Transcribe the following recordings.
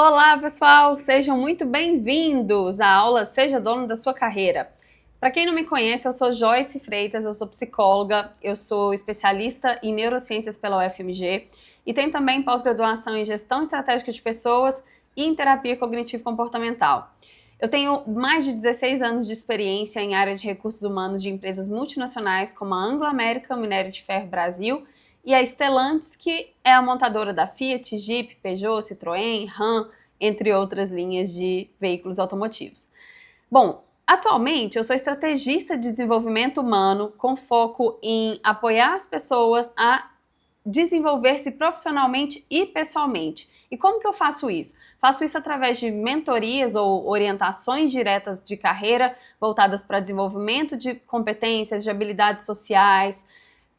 Olá, pessoal! Sejam muito bem-vindos à aula Seja Dono da Sua Carreira. Para quem não me conhece, eu sou Joyce Freitas, eu sou psicóloga, eu sou especialista em neurociências pela UFMG e tenho também pós-graduação em gestão estratégica de pessoas e em terapia cognitivo-comportamental. Eu tenho mais de 16 anos de experiência em áreas de recursos humanos de empresas multinacionais como a Anglo American, Minério de Ferro Brasil, e a Stellantis, que é a montadora da Fiat, Jeep, Peugeot, Citroën, Ram, entre outras linhas de veículos automotivos. Bom, atualmente eu sou estrategista de desenvolvimento humano com foco em apoiar as pessoas a desenvolver-se profissionalmente e pessoalmente. E como que eu faço isso? Faço isso através de mentorias ou orientações diretas de carreira voltadas para desenvolvimento de competências, de habilidades sociais,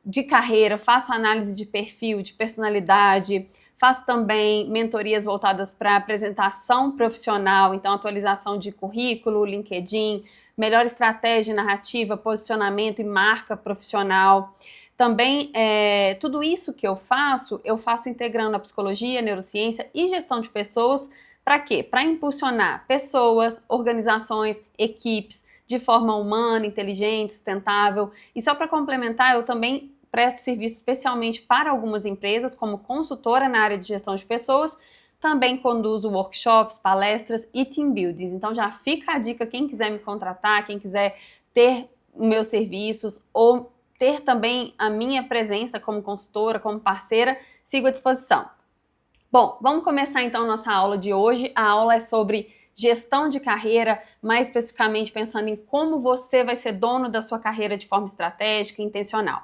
de carreira, faço análise de perfil, de personalidade, faço também mentorias voltadas para apresentação profissional, então atualização de currículo, LinkedIn, melhor estratégia narrativa, posicionamento e marca profissional. Também, tudo isso que eu faço integrando a psicologia, neurociência e gestão de pessoas. Para quê? Para impulsionar pessoas, organizações, equipes, de forma humana, inteligente, sustentável. E só para complementar, eu também presto serviço especialmente para algumas empresas, como consultora na área de gestão de pessoas, também conduzo workshops, palestras e team buildings. Então já fica a dica, quem quiser me contratar, quem quiser ter meus serviços ou ter também a minha presença como consultora, como parceira, sigo à disposição. Bom, vamos começar então nossa aula de hoje. A aula é sobre gestão de carreira, mais especificamente pensando em como você vai ser dono da sua carreira de forma estratégica e intencional.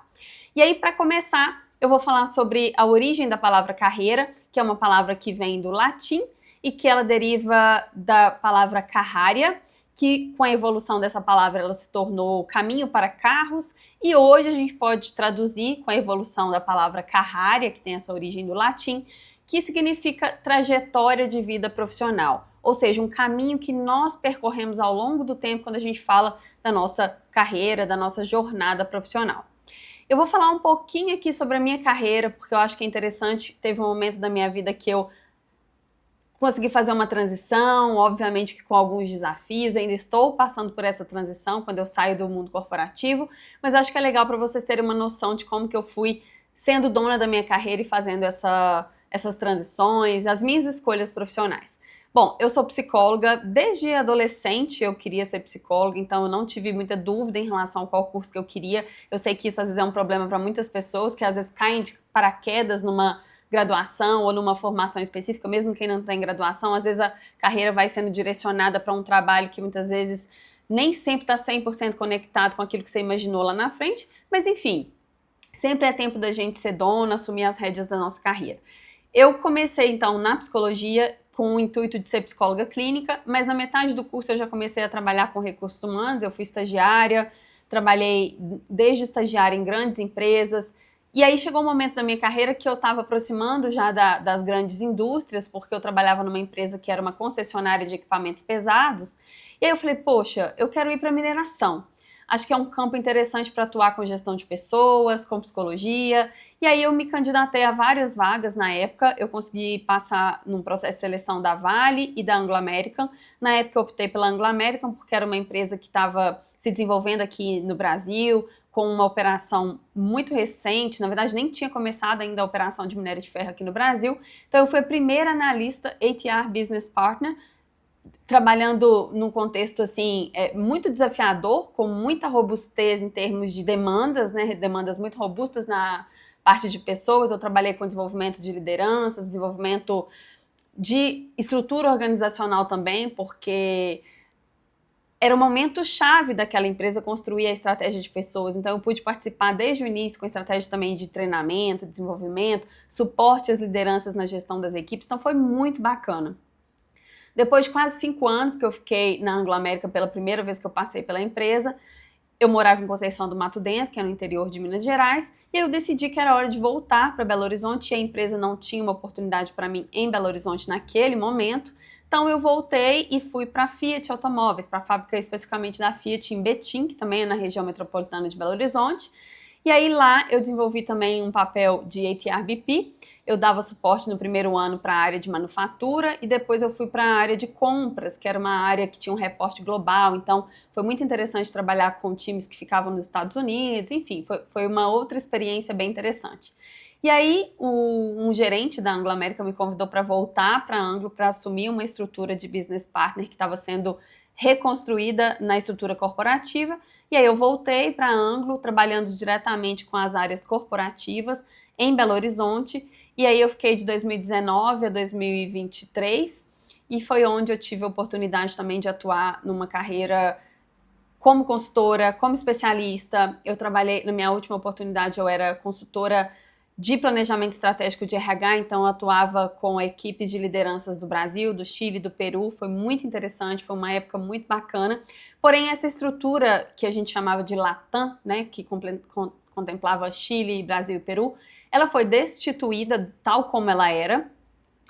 E aí, para começar, eu vou falar sobre a origem da palavra carreira, que é uma palavra que vem do latim e que ela deriva da palavra carraria, que com a evolução dessa palavra ela se tornou caminho para carros, e hoje a gente pode traduzir com a evolução da palavra carraria, que tem essa origem do latim, que significa trajetória de vida profissional, ou seja, um caminho que nós percorremos ao longo do tempo quando a gente fala da nossa carreira, da nossa jornada profissional. Eu vou falar um pouquinho aqui sobre a minha carreira, porque eu acho que é interessante. Teve um momento da minha vida que eu consegui fazer uma transição, obviamente que com alguns desafios, ainda estou passando por essa transição quando eu saio do mundo corporativo, mas acho que é legal para vocês terem uma noção de como que eu fui sendo dona da minha carreira e fazendo essas transições, as minhas escolhas profissionais. Bom, eu sou psicóloga, desde adolescente eu queria ser psicóloga, então eu não tive muita dúvida em relação a qual curso que eu queria. Eu sei que isso às vezes é um problema para muitas pessoas, que às vezes caem de paraquedas numa graduação ou numa formação específica, mesmo quem não tem graduação, às vezes a carreira vai sendo direcionada para um trabalho que muitas vezes nem sempre está 100% conectado com aquilo que você imaginou lá na frente, mas enfim, sempre é tempo da gente ser dona, assumir as rédeas da nossa carreira. Eu comecei então na psicologia com o intuito de ser psicóloga clínica, mas na metade do curso eu já comecei a trabalhar com recursos humanos, eu fui estagiária, trabalhei desde estagiária em grandes empresas, e aí chegou um momento da minha carreira que eu estava aproximando já das grandes indústrias, porque eu trabalhava numa empresa que era uma concessionária de equipamentos pesados, e aí eu falei, poxa, eu quero ir para a mineração. Acho que é um campo interessante para atuar com gestão de pessoas, com psicologia. E aí eu me candidatei a várias vagas na época. Eu consegui passar num processo de seleção da Vale e da Anglo American. Na época eu optei pela Anglo American porque era uma empresa que estava se desenvolvendo aqui no Brasil, com uma operação muito recente. Na verdade, nem tinha começado ainda a operação de minério de ferro aqui no Brasil. Então eu fui a primeira analista ATR Business Partner, trabalhando num contexto assim muito desafiador, com muita robustez em termos de demandas, né, demandas muito robustas na parte de pessoas. Eu trabalhei com desenvolvimento de lideranças, desenvolvimento de estrutura organizacional também, porque era o momento chave daquela empresa construir a estratégia de pessoas. Então eu pude participar desde o início com estratégia também de treinamento, desenvolvimento, suporte às lideranças na gestão das equipes. Então foi muito bacana. Depois de quase 5 anos que eu fiquei na Anglo American, pela primeira vez que eu passei pela empresa, eu morava em Conceição do Mato Dentro, que é no interior de Minas Gerais, e eu decidi que era hora de voltar para Belo Horizonte, e a empresa não tinha uma oportunidade para mim em Belo Horizonte naquele momento. Então eu voltei e fui para a Fiat Automóveis, para a fábrica especificamente da Fiat em Betim, que também é na região metropolitana de Belo Horizonte. E aí lá eu desenvolvi também um papel de HRBP. Eu dava suporte no primeiro ano para a área de manufatura e depois eu fui para a área de compras, que era uma área que tinha um reporte global. Então foi muito interessante trabalhar com times que ficavam nos Estados Unidos. Enfim, foi uma outra experiência bem interessante. E aí um gerente da Anglo American me convidou para voltar para a Anglo para assumir uma estrutura de business partner que estava sendo reconstruída na estrutura corporativa. E aí eu voltei para a Anglo, trabalhando diretamente com as áreas corporativas em Belo Horizonte. E aí eu fiquei de 2019 a 2023 e foi onde eu tive a oportunidade também de atuar numa carreira como consultora, como especialista. Eu trabalhei, na minha última oportunidade, eu era consultora de planejamento estratégico de RH, então eu atuava com equipes de lideranças do Brasil, do Chile, do Peru. Foi muito interessante, foi uma época muito bacana. Porém, essa estrutura que a gente chamava de Latam, né, que contemplava Chile, Brasil e Peru, ela foi destituída tal como ela era.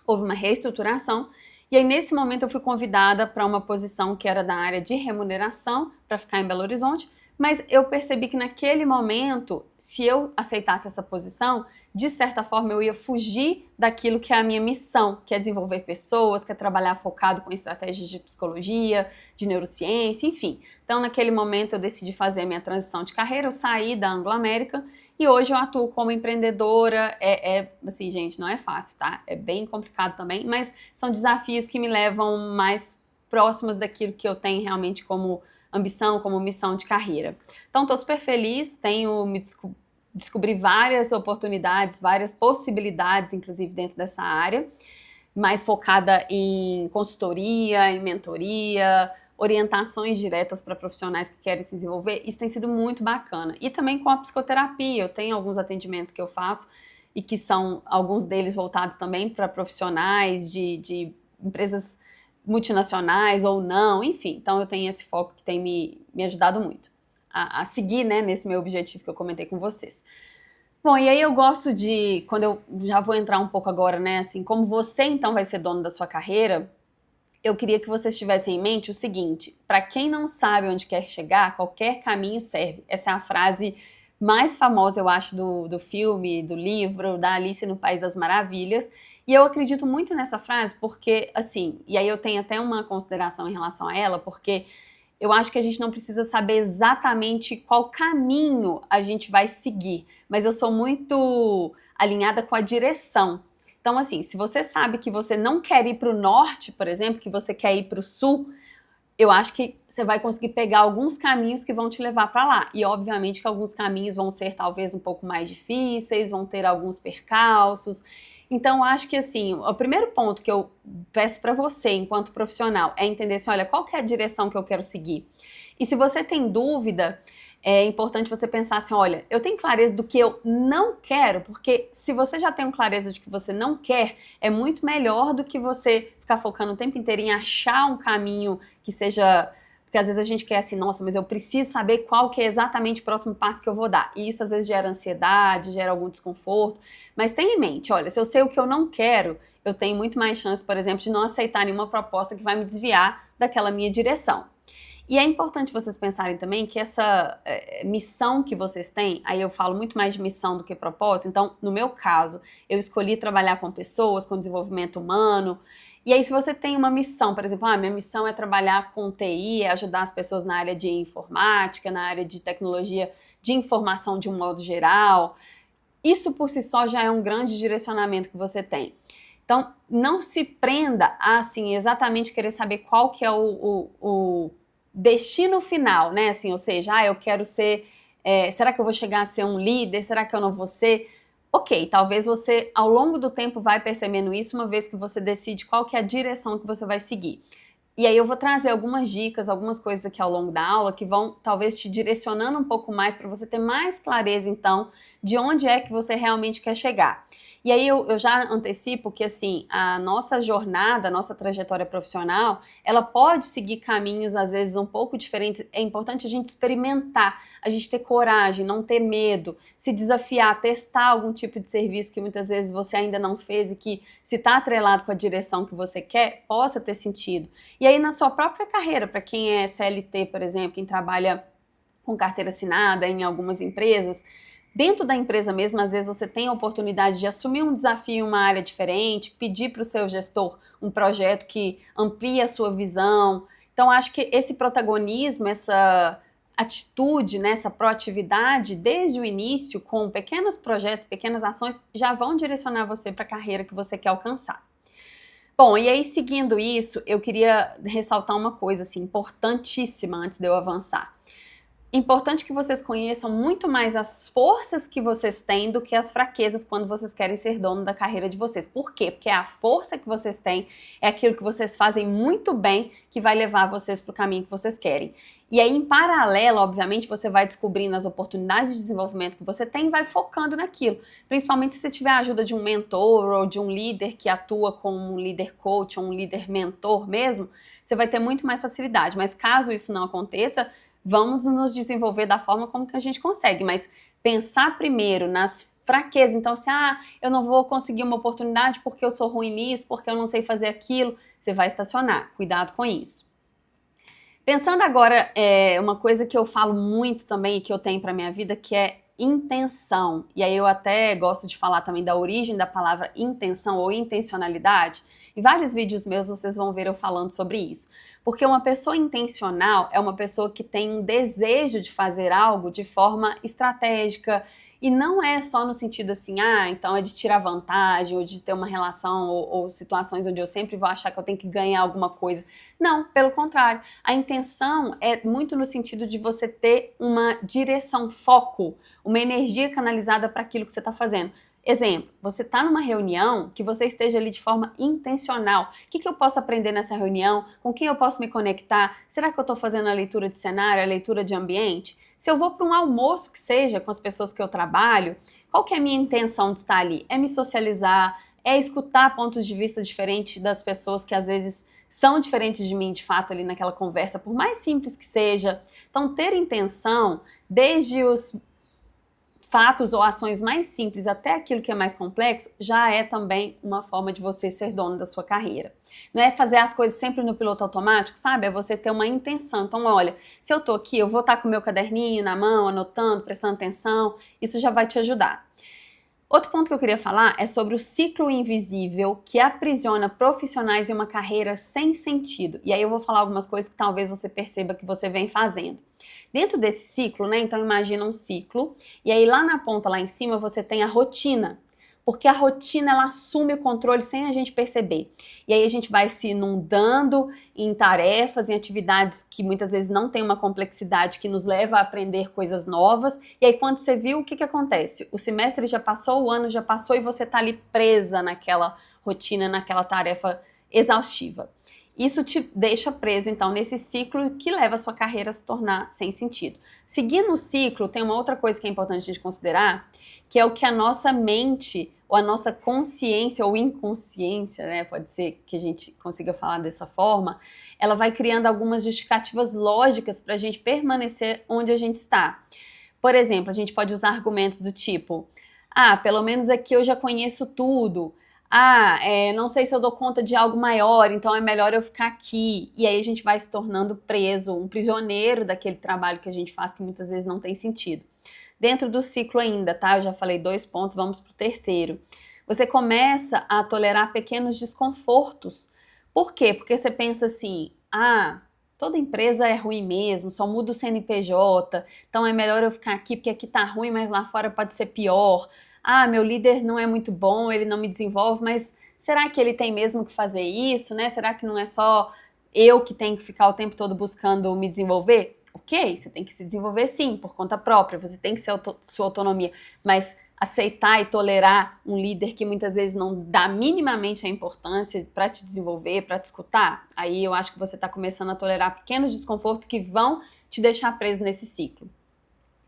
Houve uma reestruturação. E aí, nesse momento, eu fui convidada para uma posição que era da área de remuneração, para ficar em Belo Horizonte, mas eu percebi que naquele momento, se eu aceitasse essa posição, de certa forma eu ia fugir daquilo que é a minha missão, que é desenvolver pessoas, que é trabalhar focado com estratégias de psicologia, de neurociência, enfim. Então, naquele momento, eu decidi fazer a minha transição de carreira, eu saí da Anglo American e hoje eu atuo como empreendedora. Assim, gente, não é fácil, tá? É bem complicado também, mas são desafios que me levam mais próximas daquilo que eu tenho realmente como ambição, como missão de carreira. Então, estou super feliz, descobri várias oportunidades, várias possibilidades, inclusive dentro dessa área, mais focada em consultoria, em mentoria, orientações diretas para profissionais que querem se desenvolver. Isso tem sido muito bacana. E também com a psicoterapia, eu tenho alguns atendimentos que eu faço e que são alguns deles voltados também para profissionais de empresas multinacionais ou não, enfim. Então eu tenho esse foco que tem me ajudado muito a seguir, né, nesse meu objetivo que eu comentei com vocês. Bom, e aí eu gosto de, quando eu já vou entrar um pouco agora, né, assim, como você então vai ser dono da sua carreira, eu queria que vocês tivessem em mente o seguinte: para quem não sabe onde quer chegar, qualquer caminho serve. Essa é a frase mais famosa, eu acho, do filme, do livro, da Alice no País das Maravilhas. E eu acredito muito nessa frase porque, assim, e aí eu tenho até uma consideração em relação a ela, porque eu acho que a gente não precisa saber exatamente qual caminho a gente vai seguir, mas eu sou muito alinhada com a direção. Então, assim, se você sabe que você não quer ir para o norte, por exemplo, que você quer ir para o sul, eu acho que você vai conseguir pegar alguns caminhos que vão te levar para lá. E, obviamente, que alguns caminhos vão ser talvez um pouco mais difíceis, vão ter alguns percalços. Então, eu acho que, assim, o primeiro ponto que eu peço para você, enquanto profissional, é entender assim, olha, qual que é a direção que eu quero seguir? E se você tem dúvida, é importante você pensar assim, olha, eu tenho clareza do que eu não quero, porque se você já tem clareza de que você não quer, é muito melhor do que você ficar focando o tempo inteiro em achar um caminho que seja... Porque às vezes a gente quer assim, nossa, mas eu preciso saber qual que é exatamente o próximo passo que eu vou dar. E isso às vezes gera ansiedade, gera algum desconforto. Mas tenha em mente, olha, se eu sei o que eu não quero, eu tenho muito mais chance, por exemplo, de não aceitar nenhuma proposta que vai me desviar daquela minha direção. E é importante vocês pensarem também que essa missão que vocês têm, aí eu falo muito mais de missão do que propósito. Então, no meu caso, eu escolhi trabalhar com pessoas, com desenvolvimento humano. E aí, se você tem uma missão, por exemplo, minha missão é trabalhar com TI, é ajudar as pessoas na área de informática, na área de tecnologia de informação de um modo geral, isso por si só já é um grande direcionamento que você tem. Então, não se prenda a, assim, exatamente querer saber qual que é o destino final, né? Assim, ou seja, eu quero ser... será que eu vou chegar a ser um líder? Será que eu não vou ser? Ok, talvez você, ao longo do tempo, vai percebendo isso uma vez que você decide qual que é a direção que você vai seguir. E aí eu vou trazer algumas dicas, algumas coisas aqui ao longo da aula que vão talvez te direcionando um pouco mais para você ter mais clareza, então, de onde é que você realmente quer chegar. E aí eu já antecipo que, assim, a nossa jornada, a nossa trajetória profissional, ela pode seguir caminhos, às vezes, um pouco diferentes. É importante a gente experimentar, a gente ter coragem, não ter medo, se desafiar, testar algum tipo de serviço que muitas vezes você ainda não fez e que, se está atrelado com a direção que você quer, possa ter sentido. E aí, na sua própria carreira, para quem é CLT, por exemplo, quem trabalha com carteira assinada em algumas empresas, Dentro da empresa mesmo, às vezes você tem a oportunidade de assumir um desafio em uma área diferente, pedir para o seu gestor um projeto que amplie a sua visão. Então, acho que esse protagonismo, essa atitude, né, essa proatividade, desde o início, com pequenos projetos, pequenas ações, já vão direcionar você para a carreira que você quer alcançar. Bom, e aí seguindo isso, eu queria ressaltar uma coisa assim, importantíssima antes de eu avançar. Importante que vocês conheçam muito mais as forças que vocês têm do que as fraquezas quando vocês querem ser dono da carreira de vocês. Por quê? Porque a força que vocês têm é aquilo que vocês fazem muito bem que vai levar vocês para o caminho que vocês querem. E aí, em paralelo, obviamente, você vai descobrindo as oportunidades de desenvolvimento que você tem e vai focando naquilo. Principalmente se você tiver a ajuda de um mentor ou de um líder que atua como um líder coach ou um líder mentor mesmo, você vai ter muito mais facilidade. Mas caso isso não aconteça, vamos nos desenvolver da forma como que a gente consegue, mas pensar primeiro nas fraquezas. Então, assim, eu não vou conseguir uma oportunidade porque eu sou ruim nisso, porque eu não sei fazer aquilo, você vai estacionar. Cuidado com isso. Pensando agora, uma coisa que eu falo muito também e que eu tenho para minha vida, que é intenção. E aí eu até gosto de falar também da origem da palavra intenção ou intencionalidade. Em vários vídeos meus vocês vão ver eu falando sobre isso. Porque uma pessoa intencional é uma pessoa que tem um desejo de fazer algo de forma estratégica, e não é só no sentido assim, então é de tirar vantagem ou de ter uma relação ou situações onde eu sempre vou achar que eu tenho que ganhar alguma coisa. Não, pelo contrário. A intenção é muito no sentido de você ter uma direção, foco, uma energia canalizada para aquilo que você está fazendo. Exemplo, você está numa reunião, que você esteja ali de forma intencional. O que eu posso aprender nessa reunião? Com quem eu posso me conectar? Será que eu estou fazendo a leitura de cenário, a leitura de ambiente? Se eu vou para um almoço que seja com as pessoas que eu trabalho, qual que é a minha intenção de estar ali? É me socializar, é escutar pontos de vista diferentes das pessoas que às vezes são diferentes de mim de fato ali naquela conversa, por mais simples que seja. Então, ter intenção, desde os fatos ou ações mais simples até aquilo que é mais complexo, já é também uma forma de você ser dono da sua carreira. Não é fazer as coisas sempre no piloto automático, sabe? É você ter uma intenção. Então, olha, se eu tô aqui, eu vou estar com o meu caderninho na mão, anotando, prestando atenção, isso já vai te ajudar. Outro ponto que eu queria falar é sobre o ciclo invisível que aprisiona profissionais em uma carreira sem sentido. E aí eu vou falar algumas coisas que talvez você perceba que você vem fazendo. Dentro desse ciclo, né, então imagina um ciclo, e aí lá na ponta, lá em cima, você tem a rotina. Porque a rotina, ela assume o controle sem a gente perceber. E aí a gente vai se inundando em tarefas, em atividades que muitas vezes não tem uma complexidade que nos leva a aprender coisas novas. E aí quando você viu, o que acontece? O semestre já passou, o ano já passou e você está ali presa naquela rotina, naquela tarefa exaustiva. Isso te deixa preso, então, nesse ciclo que leva a sua carreira a se tornar sem sentido. Seguindo o ciclo, tem uma outra coisa que é importante a gente considerar, que é o que a nossa mente, ou a nossa consciência ou inconsciência, né, pode ser que a gente consiga falar dessa forma, ela vai criando algumas justificativas lógicas para a gente permanecer onde a gente está. Por exemplo, a gente pode usar argumentos do tipo, pelo menos aqui eu já conheço tudo, não sei se eu dou conta de algo maior, então é melhor eu ficar aqui. E aí a gente vai se tornando preso, um prisioneiro daquele trabalho que a gente faz que muitas vezes não tem sentido. Dentro do ciclo ainda, tá? Eu já falei 2 pontos, vamos pro terceiro. Você começa a tolerar pequenos desconfortos. Por quê? Porque você pensa assim, toda empresa é ruim mesmo, só muda o CNPJ, então é melhor eu ficar aqui porque aqui tá ruim, mas lá fora pode ser pior. Meu líder não é muito bom, ele não me desenvolve, mas será que ele tem mesmo que fazer isso, né? Será que não é só eu que tenho que ficar o tempo todo buscando me desenvolver? Ok, você tem que se desenvolver sim, por conta própria, você tem que ser sua autonomia, mas aceitar e tolerar um líder que muitas vezes não dá minimamente a importância para te desenvolver, para te escutar, aí eu acho que você está começando a tolerar pequenos desconfortos que vão te deixar preso nesse ciclo.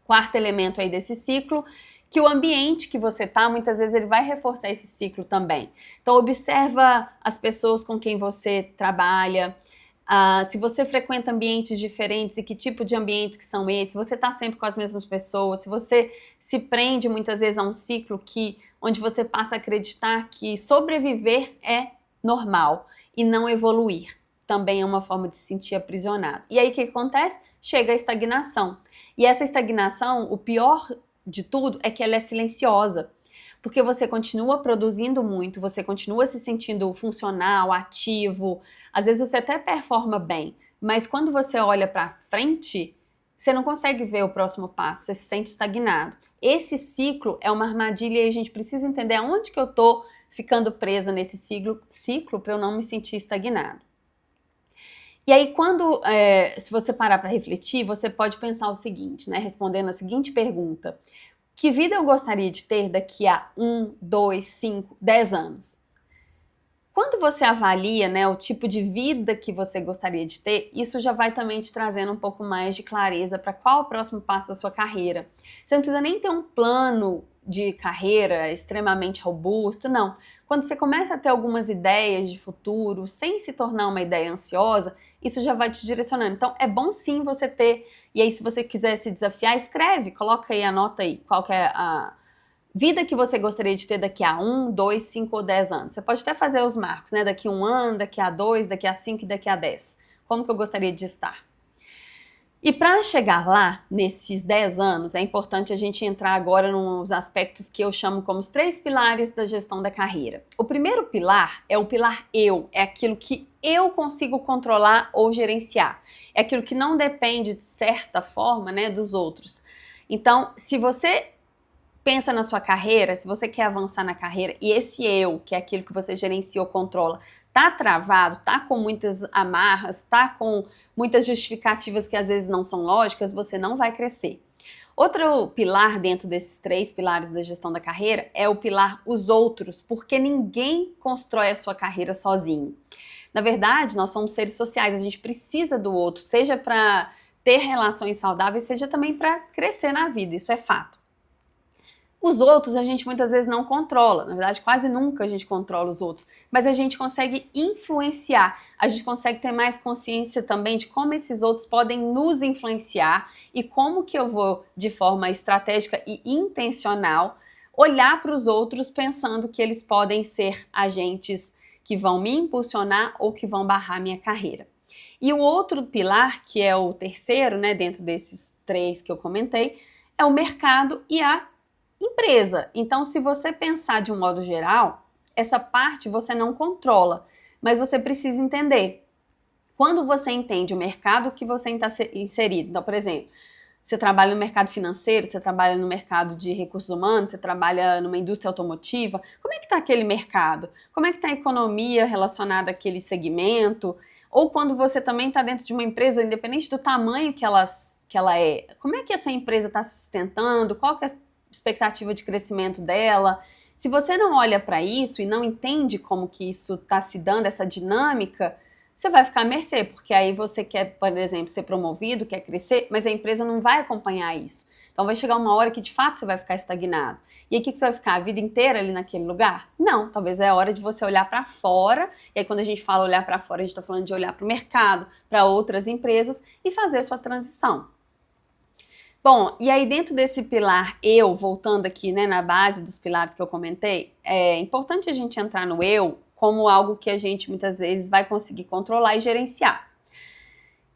Quarto elemento aí desse ciclo, que o ambiente que você tá, muitas vezes ele vai reforçar esse ciclo também. Então observa as pessoas com quem você trabalha, se você frequenta ambientes diferentes e que tipo de ambientes que são esses, se você está sempre com as mesmas pessoas, se você se prende muitas vezes a um ciclo onde você passa a acreditar que sobreviver é normal e não evoluir também é uma forma de se sentir aprisionado. E aí o que acontece? Chega a estagnação. E essa estagnação, o pior de tudo é que ela é silenciosa. Porque você continua produzindo muito, você continua se sentindo funcional, ativo, às vezes você até performa bem, mas quando você olha para frente, você não consegue ver o próximo passo, você se sente estagnado. Esse ciclo é uma armadilha e a gente precisa entender aonde que eu tô ficando presa nesse ciclo para eu não me sentir estagnado. E aí, se você parar para refletir, você pode pensar o seguinte, né? Respondendo a seguinte pergunta: que vida eu gostaria de ter daqui a 1, 2, 5, 10 anos? Quando você avalia, né, o tipo de vida que você gostaria de ter, isso já vai também te trazendo um pouco mais de clareza para qual é o próximo passo da sua carreira. Você não precisa nem ter um plano de carreira extremamente robusto, não. Quando você começa a ter algumas ideias de futuro, sem se tornar uma ideia ansiosa, isso já vai te direcionando. Então, é bom sim você ter, e aí se você quiser se desafiar, escreve, coloca aí, anota aí qual que é a vida que você gostaria de ter daqui a 1, 2, 5 ou 10 anos. Você pode até fazer os marcos, né? Daqui a 1 ano, daqui a 2, daqui a 5 e daqui a 10. Como que eu gostaria de estar? E para chegar lá, nesses 10 anos, é importante a gente entrar agora nos aspectos que eu chamo como os 3 pilares da gestão da carreira. O primeiro pilar é o pilar eu, é aquilo que eu consigo controlar ou gerenciar. É aquilo que não depende, de certa forma, né, dos outros. Então, se você pensa na sua carreira, se você quer avançar na carreira e esse eu, que é aquilo que você gerencia ou controla, tá travado, tá com muitas amarras, tá com muitas justificativas que às vezes não são lógicas, você não vai crescer. Outro pilar dentro desses 3 pilares da gestão da carreira é o pilar os outros, porque ninguém constrói a sua carreira sozinho. Na verdade, nós somos seres sociais, a gente precisa do outro, seja para ter relações saudáveis, seja também para crescer na vida, isso é fato. Os outros a gente muitas vezes não controla, na verdade quase nunca a gente controla os outros, mas a gente consegue influenciar, a gente consegue ter mais consciência também de como esses outros podem nos influenciar e como que eu vou, de forma estratégica e intencional, olhar para os outros pensando que eles podem ser agentes que vão me impulsionar ou que vão barrar minha carreira. E o outro pilar, que é o terceiro, né, dentro desses 3 que eu comentei, é o mercado e a empresa. Então, se você pensar de um modo geral, essa parte você não controla, mas você precisa entender. Quando você entende o mercado que você está inserido, então, por exemplo, você trabalha no mercado financeiro, você trabalha no mercado de recursos humanos, você trabalha numa indústria automotiva, como é que está aquele mercado? Como é que está a economia relacionada àquele segmento? Ou quando você também está dentro de uma empresa, independente do tamanho que ela é, como é que essa empresa está sustentando? Qual que é a expectativa de crescimento dela? Se você não olha para isso e não entende como que isso está se dando, essa dinâmica, você vai ficar à mercê, porque aí você quer, por exemplo, ser promovido, quer crescer, mas a empresa não vai acompanhar isso. Então vai chegar uma hora que de fato você vai ficar estagnado. E aí o que você vai ficar a vida inteira ali naquele lugar? Não, talvez é a hora de você olhar para fora, e aí quando a gente fala olhar para fora, a gente está falando de olhar para o mercado, para outras empresas e fazer a sua transição. Bom, e aí dentro desse pilar eu, voltando aqui, né, na base dos pilares que eu comentei, é importante a gente entrar no eu como algo que a gente muitas vezes vai conseguir controlar e gerenciar.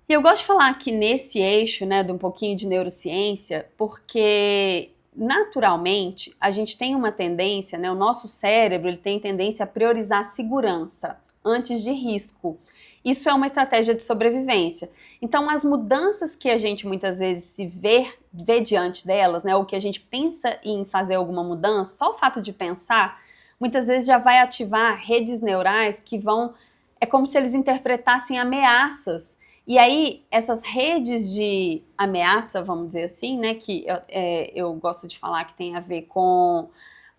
E eu gosto de falar aqui nesse eixo, né, de um pouquinho de neurociência, porque naturalmente a gente tem uma tendência, né, o nosso cérebro ele tem tendência a priorizar segurança antes de risco. Isso é uma estratégia de sobrevivência. Então, as mudanças que a gente muitas vezes se vê diante delas, né, ou que a gente pensa em fazer alguma mudança, só o fato de pensar, muitas vezes já vai ativar redes neurais que vão, é como se eles interpretassem ameaças. E aí, essas redes de ameaça, vamos dizer assim, né, que eu gosto de falar que tem a ver com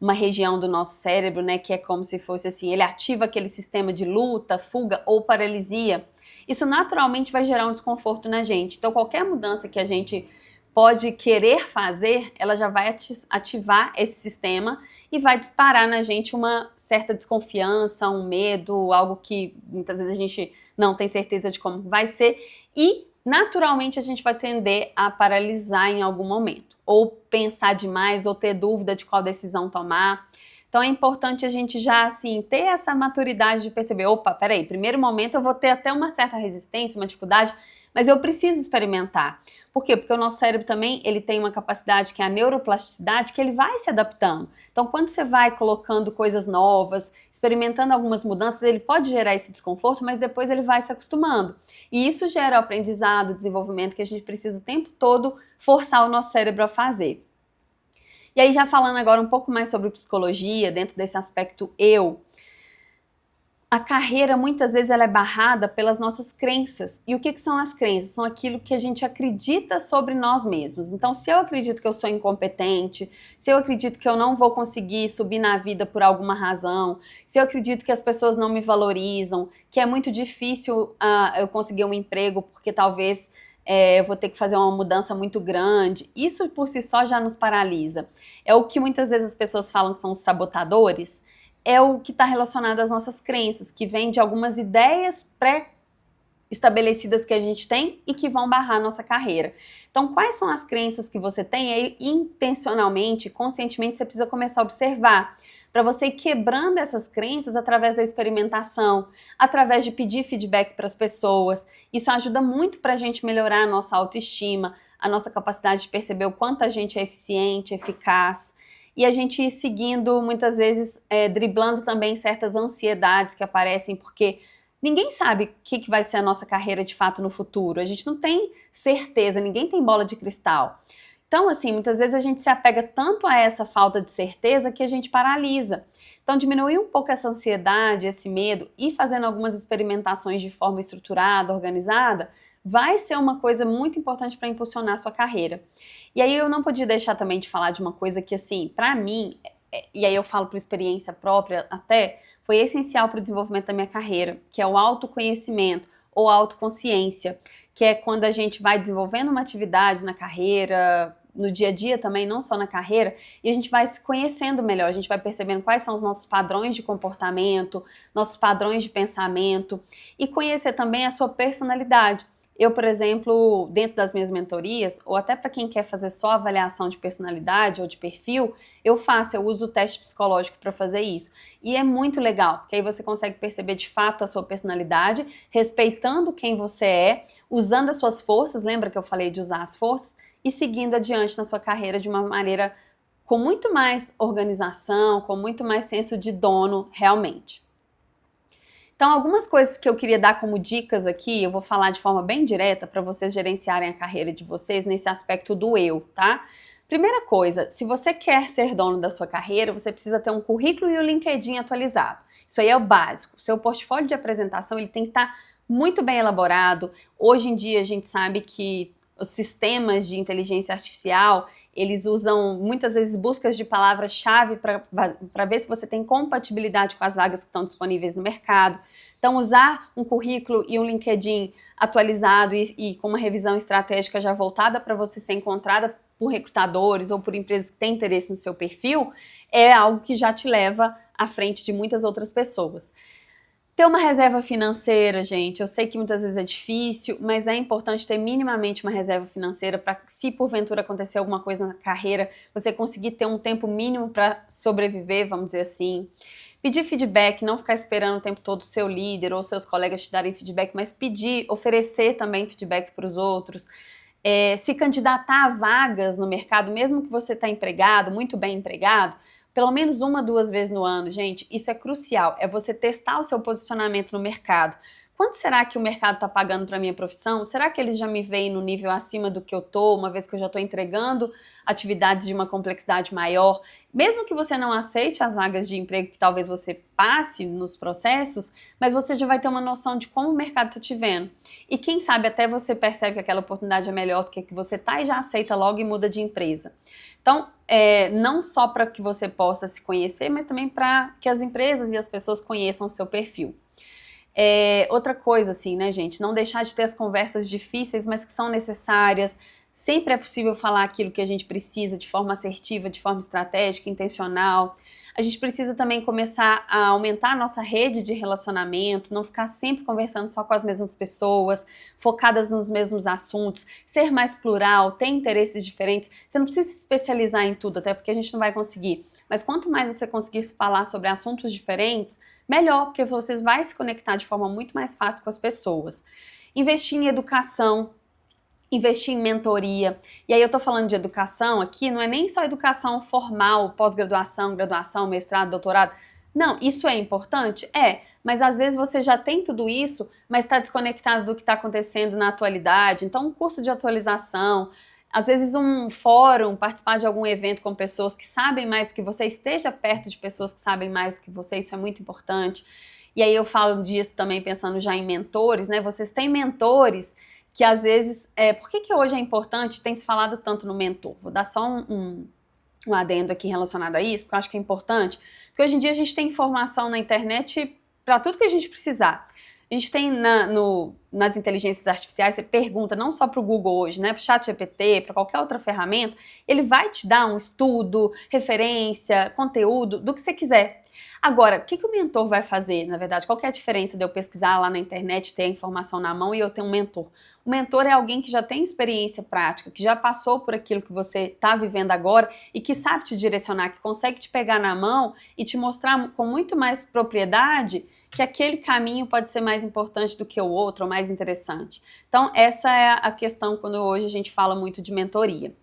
uma região do nosso cérebro, né, que é como se fosse assim, ele ativa aquele sistema de luta, fuga ou paralisia. Isso naturalmente vai gerar um desconforto na gente. Então, qualquer mudança que a gente pode querer fazer, ela já vai ativar esse sistema e vai disparar na gente uma certa desconfiança, um medo, algo que muitas vezes a gente não tem certeza de como vai ser e naturalmente a gente vai tender a paralisar em algum momento, ou pensar demais, ou ter dúvida de qual decisão tomar. Então é importante a gente já assim ter essa maturidade de perceber, opa, peraí, primeiro momento eu vou ter até uma certa resistência, uma dificuldade, mas eu preciso experimentar. Por quê? Porque o nosso cérebro também, ele tem uma capacidade que é a neuroplasticidade, que ele vai se adaptando. Então, quando você vai colocando coisas novas, experimentando algumas mudanças, ele pode gerar esse desconforto, mas depois ele vai se acostumando. E isso gera o aprendizado, o desenvolvimento que a gente precisa o tempo todo forçar o nosso cérebro a fazer. E aí, já falando agora um pouco mais sobre psicologia, dentro desse aspecto eu, a carreira muitas vezes ela é barrada pelas nossas crenças. E o que são as crenças? São aquilo que a gente acredita sobre nós mesmos. Então, se eu acredito que eu sou incompetente, se eu acredito que eu não vou conseguir subir na vida por alguma razão, se eu acredito que as pessoas não me valorizam, que é muito difícil eu conseguir um emprego porque talvez eu vou ter que fazer uma mudança muito grande, isso por si só já nos paralisa. É o que muitas vezes as pessoas falam que são os sabotadores, é o que está relacionado às nossas crenças, que vem de algumas ideias pré-estabelecidas que a gente tem e que vão barrar a nossa carreira. Então, quais são as crenças que você tem? E aí, intencionalmente, conscientemente, você precisa começar a observar, para você ir quebrando essas crenças através da experimentação, através de pedir feedback para as pessoas. Isso ajuda muito para a gente melhorar a nossa autoestima, a nossa capacidade de perceber o quanto a gente é eficiente, eficaz, e a gente ir seguindo, muitas vezes, driblando também certas ansiedades que aparecem, porque ninguém sabe o que vai ser a nossa carreira de fato no futuro. A gente não tem certeza, ninguém tem bola de cristal. Então, assim, muitas vezes a gente se apega tanto a essa falta de certeza que a gente paralisa. Então, diminuir um pouco essa ansiedade, esse medo e fazendo algumas experimentações de forma estruturada, organizada, vai ser uma coisa muito importante para impulsionar a sua carreira. E aí eu não podia deixar também de falar de uma coisa que, assim, para mim, e aí eu falo por experiência própria até, foi essencial para o desenvolvimento da minha carreira, que é o autoconhecimento ou autoconsciência, que é quando a gente vai desenvolvendo uma atividade na carreira, no dia a dia também, não só na carreira, e a gente vai se conhecendo melhor, a gente vai percebendo quais são os nossos padrões de comportamento, nossos padrões de pensamento, e conhecer também a sua personalidade. Eu, por exemplo, dentro das minhas mentorias, ou até para quem quer fazer só avaliação de personalidade ou de perfil, eu uso o teste psicológico para fazer isso. E é muito legal, porque aí você consegue perceber de fato a sua personalidade, respeitando quem você é, usando as suas forças, lembra que eu falei de usar as forças? E seguindo adiante na sua carreira de uma maneira com muito mais organização, com muito mais senso de dono realmente. Então, algumas coisas que eu queria dar como dicas aqui, eu vou falar de forma bem direta para vocês gerenciarem a carreira de vocês nesse aspecto do eu, tá? Primeira coisa, se você quer ser dono da sua carreira, você precisa ter um currículo e o LinkedIn atualizado. Isso aí é o básico. O seu portfólio de apresentação ele tem que estar muito bem elaborado. Hoje em dia a gente sabe que os sistemas de inteligência artificial, eles usam muitas vezes buscas de palavra-chave para ver se você tem compatibilidade com as vagas que estão disponíveis no mercado. Então, usar um currículo e um LinkedIn atualizado e com uma revisão estratégica já voltada para você ser encontrada por recrutadores ou por empresas que têm interesse no seu perfil, é algo que já te leva à frente de muitas outras pessoas. Ter uma reserva financeira, gente, eu sei que muitas vezes é difícil, mas é importante ter minimamente uma reserva financeira para que, se porventura acontecer alguma coisa na carreira, você conseguir ter um tempo mínimo para sobreviver, vamos dizer assim. Pedir feedback, não ficar esperando o tempo todo o seu líder ou seus colegas te darem feedback, mas pedir, oferecer também feedback para os outros. Se candidatar a vagas no mercado, mesmo que você está empregado, muito bem empregado, pelo menos 1, 2 vezes no ano, gente, isso é crucial, é você testar o seu posicionamento no mercado. Quanto será que o mercado está pagando para a minha profissão? Será que eles já me veem no nível acima do que eu estou, uma vez que eu já estou entregando atividades de uma complexidade maior? Mesmo que você não aceite as vagas de emprego que talvez você passe nos processos, mas você já vai ter uma noção de como o mercado está te vendo. E quem sabe até você percebe que aquela oportunidade é melhor do que a que você está e já aceita logo e muda de empresa. Então, não só para que você possa se conhecer, mas também para que as empresas e as pessoas conheçam o seu perfil. Outra coisa, assim, né, gente, não deixar de ter as conversas difíceis, mas que são necessárias. Sempre é possível falar aquilo que a gente precisa de forma assertiva, de forma estratégica, intencional. A gente precisa também começar a aumentar a nossa rede de relacionamento, não ficar sempre conversando só com as mesmas pessoas, focadas nos mesmos assuntos, ser mais plural, ter interesses diferentes. Você não precisa se especializar em tudo, até porque a gente não vai conseguir. Mas quanto mais você conseguir falar sobre assuntos diferentes, melhor, porque você vai se conectar de forma muito mais fácil com as pessoas. investir em educação, investir em mentoria. E aí eu tô falando de educação aqui, não é nem só educação formal, pós-graduação, graduação, mestrado, doutorado. Não, isso é importante? É, mas às vezes você já tem tudo isso, mas está desconectado do que está acontecendo na atualidade. Então, um curso de atualização, às vezes um fórum, participar de algum evento com pessoas que sabem mais do que você, esteja perto de pessoas que sabem mais do que você, isso é muito importante. E aí eu falo disso também pensando já em mentores, né? Vocês têm mentores que às vezes... por que hoje é importante? Tem se falado tanto no mentor. Vou dar só um adendo aqui relacionado a isso, porque eu acho que é importante. Porque hoje em dia a gente tem informação na internet para tudo que a gente precisar. A gente tem nas inteligências artificiais, você pergunta não só para o Google hoje, né, para o ChatGPT, para qualquer outra ferramenta, ele vai te dar um estudo, referência, conteúdo, do que você quiser. Agora, o que o mentor vai fazer, na verdade? Qual que é a diferença de eu pesquisar lá na internet, ter a informação na mão e eu ter um mentor? O mentor é alguém que já tem experiência prática, que já passou por aquilo que você está vivendo agora e que sabe te direcionar, que consegue te pegar na mão e te mostrar com muito mais propriedade que aquele caminho pode ser mais importante do que o outro, ou mais interessante. Então, essa é a questão quando hoje a gente fala muito de mentoria.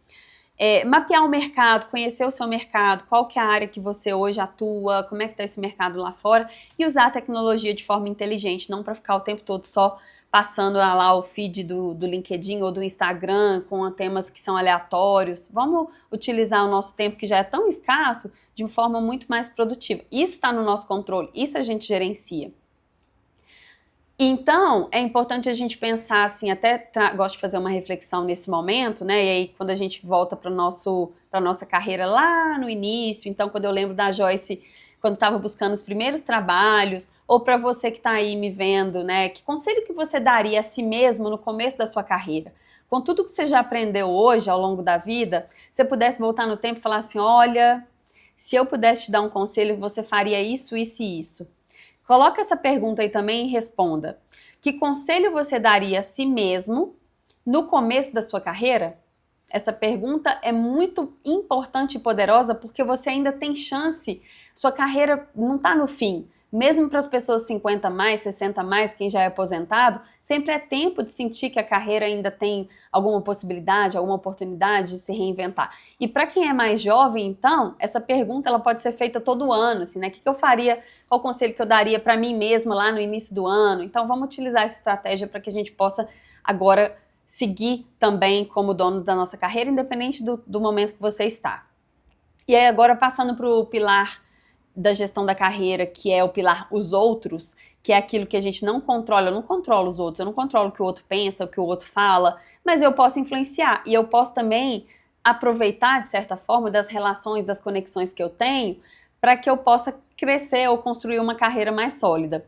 Mapear o mercado, conhecer o seu mercado, qual que é a área que você hoje atua, como é que está esse mercado lá fora, e usar a tecnologia de forma inteligente, não para ficar o tempo todo só passando lá o feed do LinkedIn ou do Instagram com temas que são aleatórios. Vamos utilizar o nosso tempo que já é tão escasso de uma forma muito mais produtiva. Isso está no nosso controle, isso a gente gerencia. Então, é importante a gente pensar assim, até gosto de fazer uma reflexão nesse momento, né? E aí, quando a gente volta para nossa carreira lá no início, então, quando eu lembro da Joyce, quando estava buscando os primeiros trabalhos, ou para você que está aí me vendo, né? Que conselho que você daria a si mesmo no começo da sua carreira? Com tudo que você já aprendeu hoje, ao longo da vida, se você pudesse voltar no tempo e falar assim, olha, se eu pudesse te dar um conselho, você faria isso, isso e isso. Coloca essa pergunta aí também e responda. Que conselho você daria a si mesmo no começo da sua carreira? Essa pergunta é muito importante e poderosa porque você ainda tem chance, sua carreira não está no fim. Mesmo para as pessoas 50 mais, 60 mais, quem já é aposentado, sempre é tempo de sentir que a carreira ainda tem alguma possibilidade, alguma oportunidade de se reinventar. E para quem é mais jovem, então, essa pergunta ela pode ser feita todo ano, assim, né? O que eu faria, qual conselho que eu daria para mim mesma lá no início do ano? Então, vamos utilizar essa estratégia para que a gente possa agora seguir também como dono da nossa carreira, independente do momento que você está. E aí agora passando para o pilar da gestão da carreira, que é o pilar os outros, que é aquilo que a gente não controla. Eu não controlo os outros, eu não controlo o que o outro pensa, o que o outro fala, mas eu posso influenciar e eu posso também aproveitar, de certa forma, das relações, das conexões que eu tenho, para que eu possa crescer ou construir uma carreira mais sólida.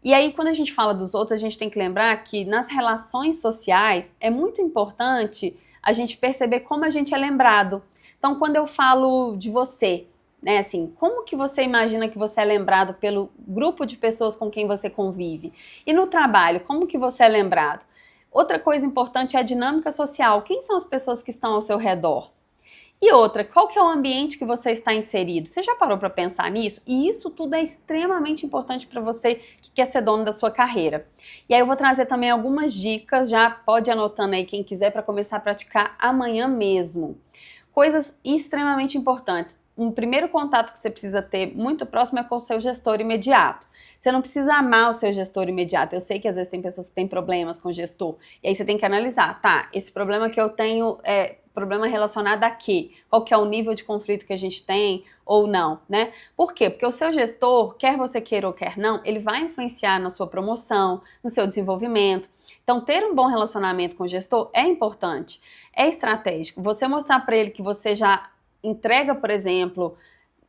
E aí, quando a gente fala dos outros, a gente tem que lembrar que nas relações sociais é muito importante a gente perceber como a gente é lembrado. Então, quando eu falo de você, né, assim, como que você imagina que você é lembrado pelo grupo de pessoas com quem você convive? E no trabalho, como que você é lembrado? Outra coisa importante é a dinâmica social. Quem são as pessoas que estão ao seu redor? E outra, qual que é o ambiente que você está inserido? Você já parou para pensar nisso? E isso tudo é extremamente importante para você que quer ser dono da sua carreira. E aí eu vou trazer também algumas dicas, já pode ir anotando aí quem quiser para começar a praticar amanhã mesmo. Coisas extremamente importantes. Um primeiro contato que você precisa ter muito próximo é com o seu gestor imediato. Você não precisa amar o seu gestor imediato. Eu sei que às vezes tem pessoas que têm problemas com o gestor. E aí você tem que analisar, tá, esse problema que eu tenho é problema relacionado a quê? Qual que é o nível de conflito que a gente tem ou não, né? Por quê? Porque o seu gestor, quer você queira ou quer não, ele vai influenciar na sua promoção, no seu desenvolvimento. Então, ter um bom relacionamento com o gestor é importante, é estratégico. Você mostrar para ele que você já entrega, por exemplo,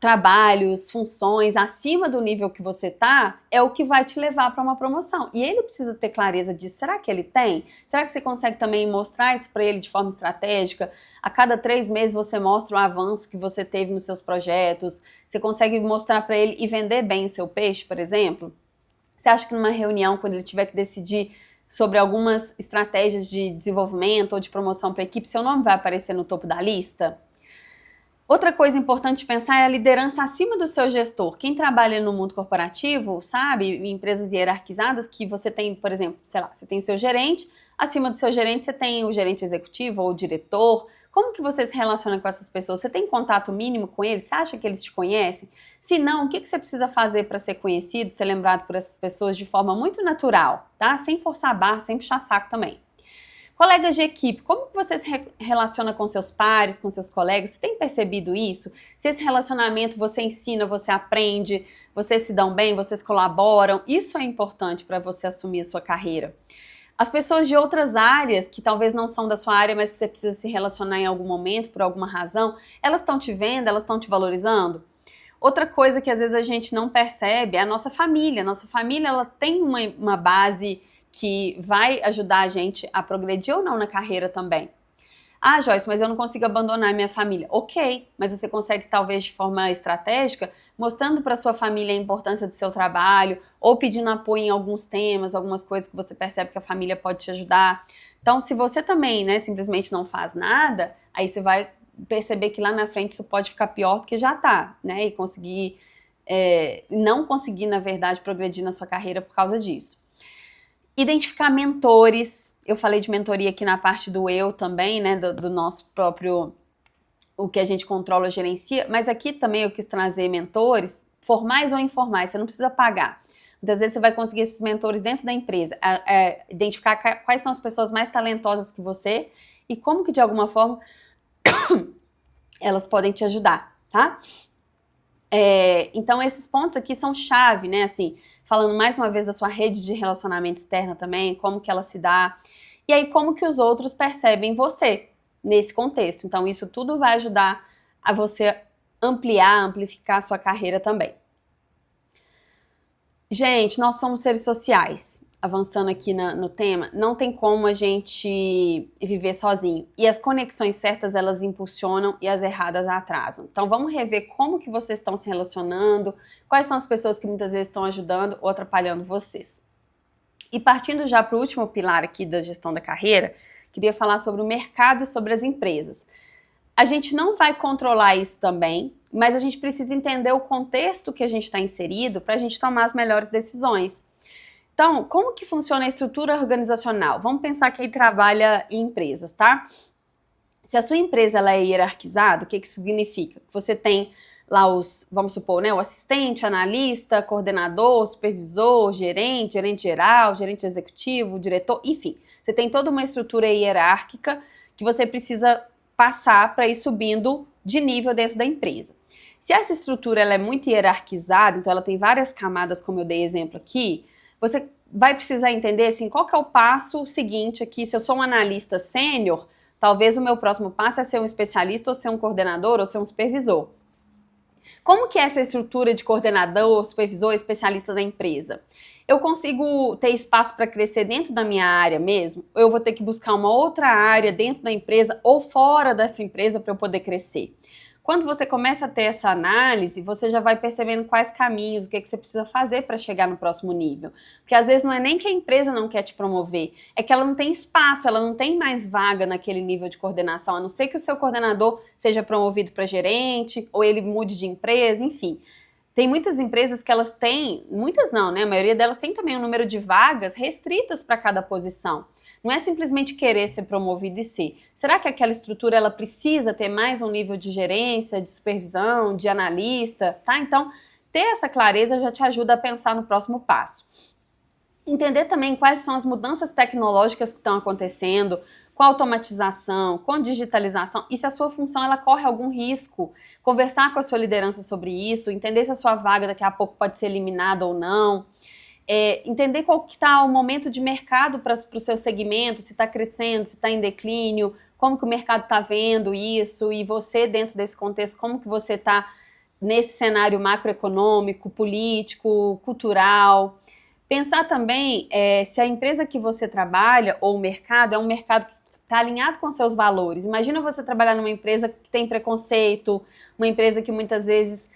trabalhos, funções acima do nível que você tá, é o que vai te levar para uma promoção. E ele precisa ter clareza disso. Será que ele tem? Será que você consegue também mostrar isso para ele de forma estratégica? A cada 3 meses você mostra o avanço que você teve nos seus projetos? Você consegue mostrar para ele e vender bem o seu peixe, por exemplo? Você acha que numa reunião, quando ele tiver que decidir sobre algumas estratégias de desenvolvimento ou de promoção para a equipe, seu nome vai aparecer no topo da lista? Outra coisa importante pensar é a liderança acima do seu gestor. Quem trabalha no mundo corporativo, sabe, em empresas hierarquizadas, que você tem, por exemplo, sei lá, você tem o seu gerente, acima do seu gerente você tem o gerente executivo ou o diretor. Como que você se relaciona com essas pessoas? Você tem contato mínimo com eles? Você acha que eles te conhecem? Se não, o que você precisa fazer para ser conhecido, ser lembrado por essas pessoas de forma muito natural, tá? Sem forçar a barra, sem puxar saco também. Colegas de equipe, como que você se relaciona com seus pares, com seus colegas? Você tem percebido isso? Se esse relacionamento você ensina, você aprende, vocês se dão bem, vocês colaboram, isso é importante para você assumir a sua carreira. As pessoas de outras áreas, que talvez não são da sua área, mas que você precisa se relacionar em algum momento, por alguma razão, elas estão te vendo, elas estão te valorizando? Outra coisa que às vezes a gente não percebe é a nossa família. Nossa família, ela tem uma base que vai ajudar a gente a progredir ou não na carreira também. Ah, Joyce, mas eu não consigo abandonar minha família. Ok, mas você consegue talvez de forma estratégica, mostrando para sua família a importância do seu trabalho, ou pedindo apoio em alguns temas, algumas coisas que você percebe que a família pode te ajudar. Então, se você também, né, simplesmente não faz nada, aí você vai perceber que lá na frente isso pode ficar pior do que já tá, né, e não conseguir, na verdade, progredir na sua carreira por causa disso. Identificar mentores. Eu falei de mentoria aqui na parte do eu também, né, do nosso próprio, o que a gente controla, gerencia, mas aqui também eu quis trazer mentores, formais ou informais, você não precisa pagar. Muitas vezes você vai conseguir esses mentores dentro da empresa, identificar quais são as pessoas mais talentosas que você e como que de alguma forma elas podem te ajudar, tá? Então esses pontos aqui são chave, né, assim, falando mais uma vez da sua rede de relacionamento externa também, como que ela se dá, e aí como que os outros percebem você nesse contexto. Então isso tudo vai ajudar a você amplificar a sua carreira também. Gente, nós somos seres sociais. Avançando aqui no tema, não tem como a gente viver sozinho. E as conexões certas, elas impulsionam e as erradas atrasam. Então vamos rever como que vocês estão se relacionando, quais são as pessoas que muitas vezes estão ajudando ou atrapalhando vocês. E partindo já para o último pilar aqui da gestão da carreira, queria falar sobre o mercado e sobre as empresas. A gente não vai controlar isso também, mas a gente precisa entender o contexto que a gente está inserido para a gente tomar as melhores decisões. Então, como que funciona a estrutura organizacional? Vamos pensar que aí trabalha em empresas, tá? Se a sua empresa ela é hierarquizada, o que que significa? Você tem lá vamos supor, né, o assistente, analista, coordenador, supervisor, gerente geral, gerente executivo, diretor, enfim. Você tem toda uma estrutura hierárquica que você precisa passar para ir subindo de nível dentro da empresa. Se essa estrutura ela é muito hierarquizada, então ela tem várias camadas, como eu dei exemplo aqui, você vai precisar entender assim, qual que é o passo seguinte aqui. Se eu sou um analista sênior, talvez o meu próximo passo é ser um especialista, ou ser um coordenador, ou ser um supervisor. Como que é essa estrutura de coordenador, supervisor, especialista da empresa? Eu consigo ter espaço para crescer dentro da minha área mesmo? Ou eu vou ter que buscar uma outra área dentro da empresa ou fora dessa empresa para eu poder crescer? Quando você começa a ter essa análise, você já vai percebendo quais caminhos, o que você precisa fazer para chegar no próximo nível. Porque às vezes não é nem que a empresa não quer te promover, é que ela não tem espaço, ela não tem mais vaga naquele nível de coordenação, a não ser que o seu coordenador seja promovido para gerente, ou ele mude de empresa, enfim. Tem muitas empresas que elas têm, muitas não, né? A maioria delas tem também um número de vagas restritas para cada posição. Não é simplesmente querer ser promovido e ser. Será que aquela estrutura ela precisa ter mais um nível de gerência, de supervisão, de analista, tá? Então, ter essa clareza já te ajuda a pensar no próximo passo. Entender também quais são as mudanças tecnológicas que estão acontecendo, com a automatização, com digitalização, e se a sua função ela corre algum risco. Conversar com a sua liderança sobre isso, entender se a sua vaga daqui a pouco pode ser eliminada ou não. Entender qual que está o momento de mercado para o seu segmento, se está crescendo, se está em declínio, como que o mercado está vendo isso, e você dentro desse contexto, como que você está nesse cenário macroeconômico, político, cultural. Pensar também se a empresa que você trabalha ou o mercado é um mercado que está alinhado com seus valores. Imagina você trabalhar numa empresa que tem preconceito, uma empresa que muitas vezes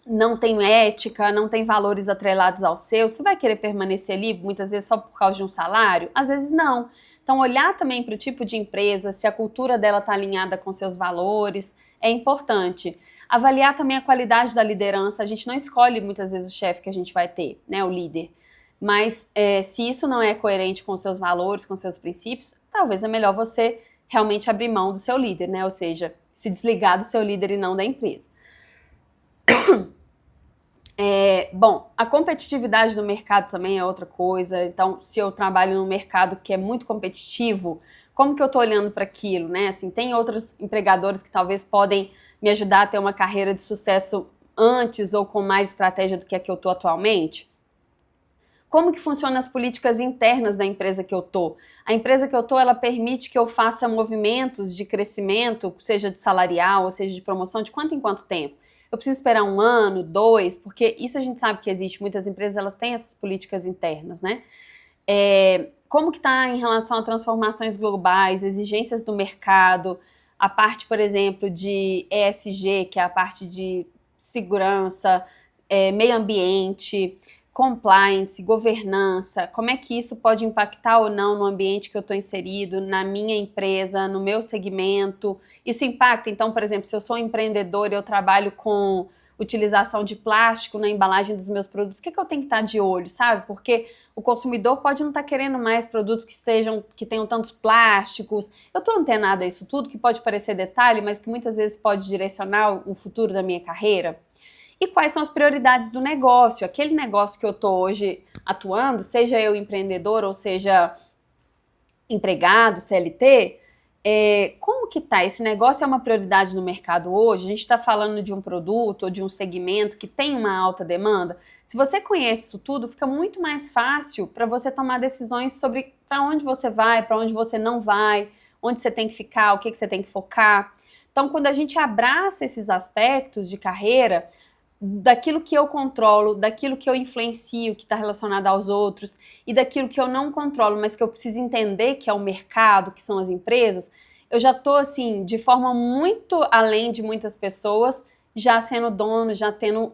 não tem ética, não tem valores atrelados aos seus. Você vai querer permanecer ali muitas vezes só por causa de um salário? Às vezes não. Então olhar também para o tipo de empresa, se a cultura dela está alinhada com seus valores, é importante. Avaliar também a qualidade da liderança. A gente não escolhe muitas vezes o chefe que a gente vai ter, né, o líder. Mas se isso não é coerente com seus valores, com seus princípios, talvez é melhor você realmente abrir mão do seu líder, né? Ou seja, se desligar do seu líder e não da empresa. Bom, a competitividade do mercado também é outra coisa. Então, se eu trabalho num mercado que é muito competitivo, como que eu tô olhando para aquilo, né? Assim, tem outros empregadores que talvez podem me ajudar a ter uma carreira de sucesso antes ou com mais estratégia do que a que eu tô atualmente? Como que funcionam as políticas internas da empresa que eu tô? A empresa que eu tô, ela permite que eu faça movimentos de crescimento, seja de salarial ou seja de promoção, de quanto em quanto tempo? Eu preciso esperar 1 ano, 2, porque isso a gente sabe que existe. Muitas empresas, elas têm essas políticas internas, né? Como que está em relação a transformações globais, exigências do mercado, a parte, por exemplo, de ESG, que é a parte de segurança, meio ambiente, compliance, governança, como é que isso pode impactar ou não no ambiente que eu estou inserido, na minha empresa, no meu segmento. Isso impacta, então, por exemplo, se eu sou um empreendedor e eu trabalho com utilização de plástico na embalagem dos meus produtos, o que eu tenho que estar de olho, sabe? Porque o consumidor pode não estar querendo mais produtos que tenham tantos plásticos. Eu estou antenada a isso tudo, que pode parecer detalhe, mas que muitas vezes pode direcionar o futuro da minha carreira. E quais são as prioridades do negócio? Aquele negócio que eu estou hoje atuando, seja eu empreendedor ou seja empregado, CLT, como que tá? Esse negócio é uma prioridade no mercado hoje? A gente está falando de um produto ou de um segmento que tem uma alta demanda? Se você conhece isso tudo, fica muito mais fácil para você tomar decisões sobre para onde você vai, para onde você não vai, onde você tem que ficar, o que você tem que focar. Então, quando a gente abraça esses aspectos de carreira, daquilo que eu controlo, daquilo que eu influencio, que está relacionado aos outros, e daquilo que eu não controlo, mas que eu preciso entender, que é o mercado, que são as empresas, eu já estou, assim, de forma muito além de muitas pessoas, já sendo dono, já tendo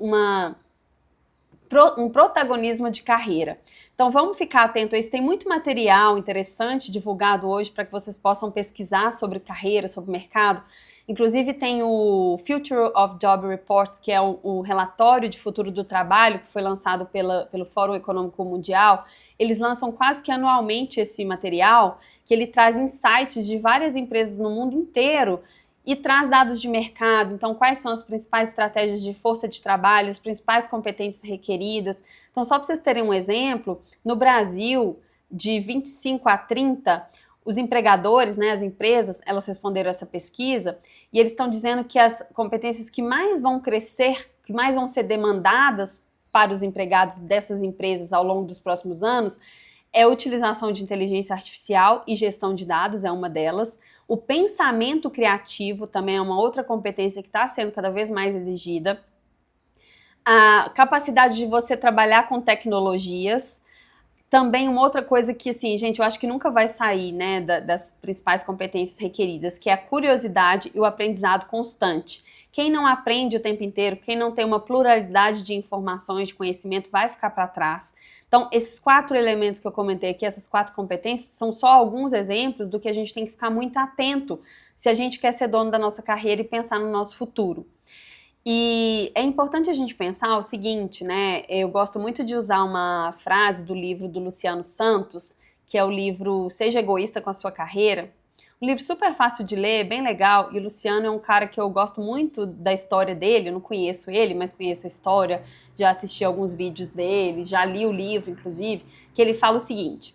um protagonismo de carreira. Então vamos ficar atento a isso. Tem muito material interessante divulgado hoje para que vocês possam pesquisar sobre carreira, sobre mercado. Inclusive tem o Future of Job Report, que é o relatório de futuro do trabalho, que foi lançado pelo Fórum Econômico Mundial. Eles lançam quase que anualmente esse material, que ele traz insights de várias empresas no mundo inteiro e traz dados de mercado. Então, quais são as principais estratégias de força de trabalho, as principais competências requeridas. Então, só para vocês terem um exemplo, no Brasil, de 25 a 30, os empregadores, né, as empresas, elas responderam essa pesquisa e eles estão dizendo que as competências que mais vão crescer, que mais vão ser demandadas para os empregados dessas empresas ao longo dos próximos anos é a utilização de inteligência artificial e gestão de dados, é uma delas. O pensamento criativo também é uma outra competência que está sendo cada vez mais exigida. A capacidade de você trabalhar com tecnologias. Também uma outra coisa que, assim, gente, eu acho que nunca vai sair, né, das principais competências requeridas, que é a curiosidade e o aprendizado constante. Quem não aprende o tempo inteiro, quem não tem uma pluralidade de informações, de conhecimento, vai ficar para trás. Então, esses 4 elementos que eu comentei aqui, essas 4 competências, são só alguns exemplos do que a gente tem que ficar muito atento se a gente quer ser dono da nossa carreira e pensar no nosso futuro. E é importante a gente pensar o seguinte, né? Eu gosto muito de usar uma frase do livro do Luciano Santos, que é o livro Seja Egoísta com a Sua Carreira. Um livro super fácil de ler, bem legal, e o Luciano é um cara que eu gosto muito da história dele, eu não conheço ele, mas conheço a história, já assisti alguns vídeos dele, já li o livro, inclusive, que ele fala o seguinte: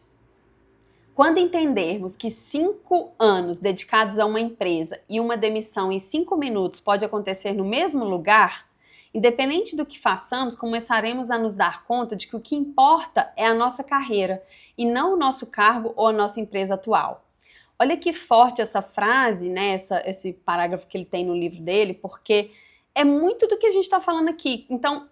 quando entendermos que 5 anos dedicados a uma empresa e uma demissão em 5 minutos pode acontecer no mesmo lugar, independente do que façamos, começaremos a nos dar conta de que o que importa é a nossa carreira e não o nosso cargo ou a nossa empresa atual. Olha que forte essa frase, né, esse parágrafo que ele tem no livro dele, porque é muito do que a gente está falando aqui. Então,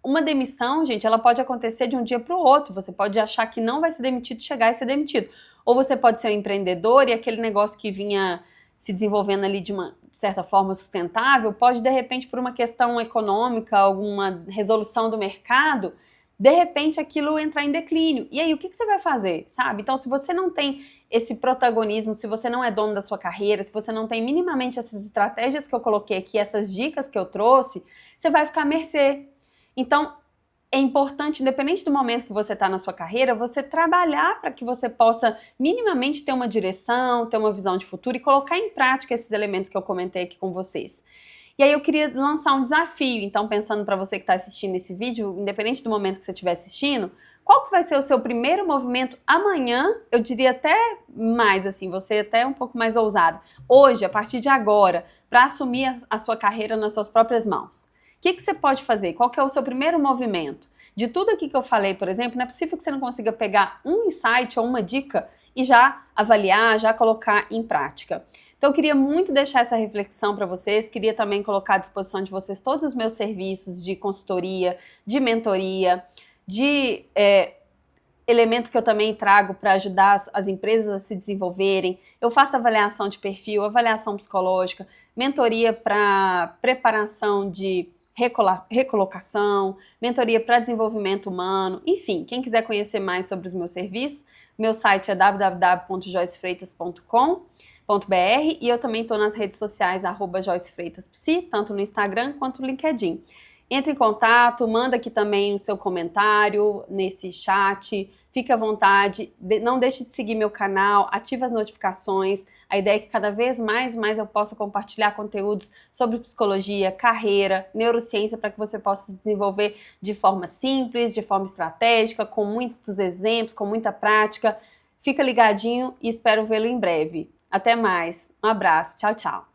uma demissão, gente, ela pode acontecer de um dia para o outro. Você pode achar que não vai ser demitido, chegar e ser demitido. Ou você pode ser um empreendedor e aquele negócio que vinha se desenvolvendo ali de certa forma sustentável, pode de repente por uma questão econômica, alguma resolução do mercado, de repente aquilo entrar em declínio. E aí, o que você vai fazer, sabe? Então, se você não tem esse protagonismo, se você não é dono da sua carreira, se você não tem minimamente essas estratégias que eu coloquei aqui, essas dicas que eu trouxe, você vai ficar à mercê. Então, é importante, independente do momento que você está na sua carreira, você trabalhar para que você possa minimamente ter uma direção, ter uma visão de futuro e colocar em prática esses elementos que eu comentei aqui com vocês. E aí eu queria lançar um desafio, então pensando para você que está assistindo esse vídeo, independente do momento que você estiver assistindo, qual que vai ser o seu primeiro movimento amanhã? Eu diria até mais assim, você até um pouco mais ousado. Hoje, a partir de agora, para assumir a sua carreira nas suas próprias mãos. O que você pode fazer? Qual que é o seu primeiro movimento? De tudo aqui que eu falei, por exemplo, não é possível que você não consiga pegar um insight ou uma dica e já avaliar, já colocar em prática. Então eu queria muito deixar essa reflexão para vocês, queria também colocar à disposição de vocês todos os meus serviços de consultoria, de mentoria, de elementos que eu também trago para ajudar as empresas a se desenvolverem. Eu faço avaliação de perfil, avaliação psicológica, mentoria para preparação de recolocação, mentoria para desenvolvimento humano, enfim, quem quiser conhecer mais sobre os meus serviços, meu site é www.joycefreitas.com.br e eu também estou nas redes sociais @joycefreitaspsi, tanto no Instagram quanto no LinkedIn. Entre em contato, manda aqui também o seu comentário nesse chat, fique à vontade, não deixe de seguir meu canal, ative as notificações, a ideia é que cada vez mais eu possa compartilhar conteúdos sobre psicologia, carreira, neurociência, para que você possa se desenvolver de forma simples, de forma estratégica, com muitos exemplos, com muita prática. Fica ligadinho e espero vê-lo em breve. Até mais, um abraço, tchau, tchau.